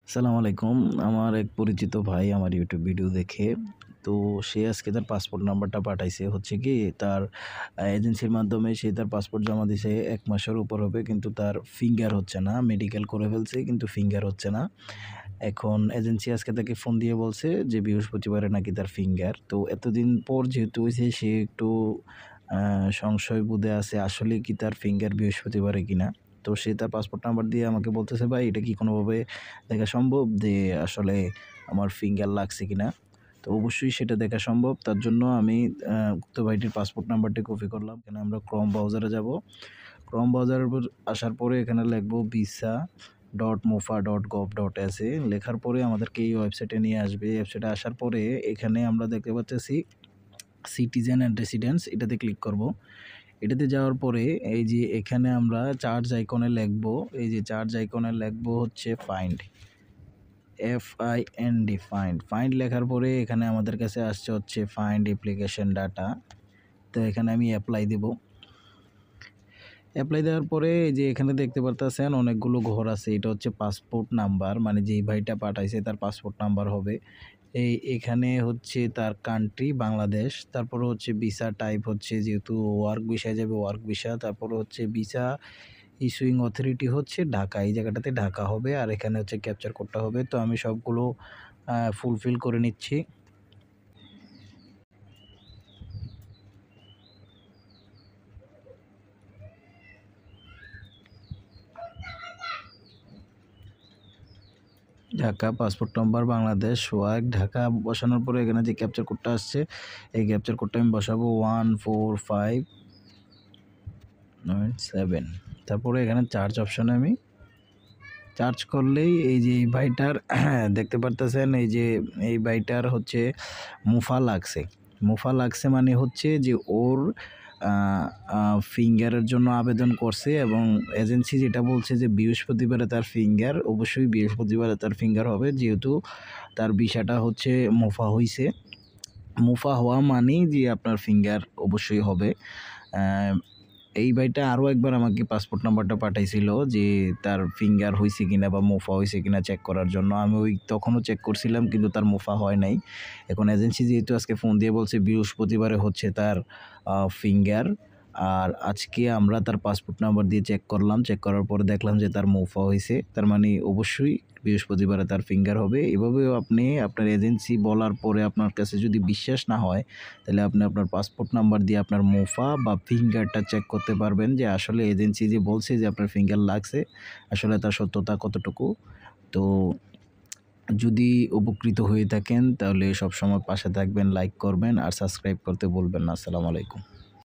আসসালামু আলাইকুম। আমার এক পরিচিত ভাই আমার ইউটিউব ভিডিও দেখে তো সে আজকে তার পাসপোর্ট নাম্বারটা পাঠাইছে। হচ্ছে কি তার এজেন্সির মাধ্যমে সে তার পাসপোর্ট জমা দিছে ১ মাসের উপর হবে কিন্তু তার ফিঙ্গার হচ্ছে না। মেডিকেল করে ফেলছে কিন্তু ফিঙ্গার হচ্ছে না। এখন এজেন্সি আজকে তাকে ফোন দিয়ে বলছে যে বৃহস্পতিবারে নাকি তার ফিঙ্গার। তো এতদিন পর যেহেতু হইছে সে একটু আ সংশয়বোধে আছে আসলেই কি তার ফিঙ্গার বৃহস্পতিবারে কিনা। তো সে তার পাসপোর্ট নাম্বার দিয়ে আমাকে বলতেছে, "ভাই এটা কি কোনোভাবে দেখা সম্ভব যে আসলে আমার ফিঙ্গার লাগছে কিনা?" তো অবশ্যই সেটা দেখা সম্ভব। তার জন্য আমি উক্ত ভাইটির পাসপোর্ট নাম্বারটি কপি করলাম। এখানে আমরা ক্রোম ব্রাউজারে যাব। ক্রোম ব্রাউজারের উপর আসার পরে এখানে লিখব visa.mofa.gov.sa লেখার পরে আমাদেরকে এই ওয়েবসাইটে নিয়ে আসবে। এই ওয়েবসাইটে আসার পরে এখানে আমরা দেখতে পাচ্তেছি সিটিজেন অ্যান্ড রেসিডেন্স এটাতে ক্লিক করব। এটাতে যাওয়ার পরে এই যে এখানে আমরা চার্জ আইকনে লিখব, এই যে চার্জ আইকনে লিখব হচ্ছে ফাইন্ড। FIND ফাইন্ড লেখার পরে এখানে আমাদের কাছে আসছে হচ্ছে ফাইন্ড অ্যাপ্লিকেশন ডাটা। তো এখানে আমি অ্যাপ্লাই দেব। অ্যাপ্লাই দেওয়ার পরে এই যে এখানে দেখতে পারতেছেন অনেকগুলো ঘর আছে। এটা হচ্ছে পাসপোর্ট নাম্বার, মানে যেই ভাইটা পাঠাইছে তার পাসপোর্ট নাম্বার হবে। এখানে হচ্ছে তার কান্ট্রি বাংলাদেশ, তারপরে হচ্ছে ভিসা টাইপ হচ্ছে যেহেতু ওয়ার্ক ভিসায় যাবে ওয়ার্ক ভিসা, তারপরে হচ্ছে ভিসা ইস্যুইং অথরিটি হচ্ছে ঢাকা, এই জায়গাটাতে ঢাকা হবে আর এখানে হচ্ছে ক্যাপচার কোডটা হবে। তো আমি সবগুলো ফুলফিল করে নিচ্ছি। Dhaka passport number Bangladesh work Dhaka বসানোর পরে এখানে যে ক্যাপচার কোডটা আসছে এই ক্যাপচার কোডটা আমি বসাবো 14597। তারপরে এখানে চার্জ অপশানে আমি চার্জ করলেই এই যে এই ভাইটার দেখতে পারতেছেন এই যে এই ভাইটার হচ্ছে মুফা লাগছে। মুফা লাগছে মানে হচ্ছে যে ওর ফিঙ্গারের জন্য আবেদন করছে এবং এজেন্সি যেটা বলছে যে বৃহস্পতিবারে তার ফিঙ্গার, অবশ্যই বৃহস্পতিবারে তার ফিঙ্গার হবে যেহেতু তার ভিসাটা হচ্ছে মুফা হইছে। মুফা হওয়া মানেই যে আপনার ফিঙ্গার অবশ্যই হবে। এই ভাইটা আরও একবার আমাকে পাসপোর্ট নাম্বারটা পাঠাইছিল যে তার ফিঙ্গার হইছে কিনা বা মুফা হইছে কিনা চেক করার জন্য। আমি তখনও চেক করছিলাম কিন্তু তার মুফা হয় নাই। এখন এজেন্সি যেহেতু আজকে ফোন দিয়ে বলছে বৃহস্পতিবারে হচ্ছে তার ফিঙ্গার, আর আজকে আমরা তার পাসপোর্ট নাম্বার দিয়ে চেক করলাম। চেক করার পরে দেখলাম যে তার মুফা হইছে। তার মানে অবশ্যই বৃহস্পতিবারে তার ফিঙ্গার হবে। এভাবেও আপনি আপনার এজেন্সি বলার পরে আপনার কাছে যদি বিশ্বাস না হয় তাহলে আপনি আপনার পাসপোর্ট নাম্বার দিয়ে আপনার মুফা বা ফিঙ্গারটা চেক করতে পারবেন যে আসলে এজেন্সি যে বলছে যে আপনার ফিঙ্গার লাগছে আসলে তার সত্যতা কতটুকু। তো যদি উপকৃত হয়ে থাকেন তাহলে সবসময় পাশে থাকবেন, লাইক করবেন আর সাবস্ক্রাইব করতে ভুলবেন না। আসসালামু আলাইকুম।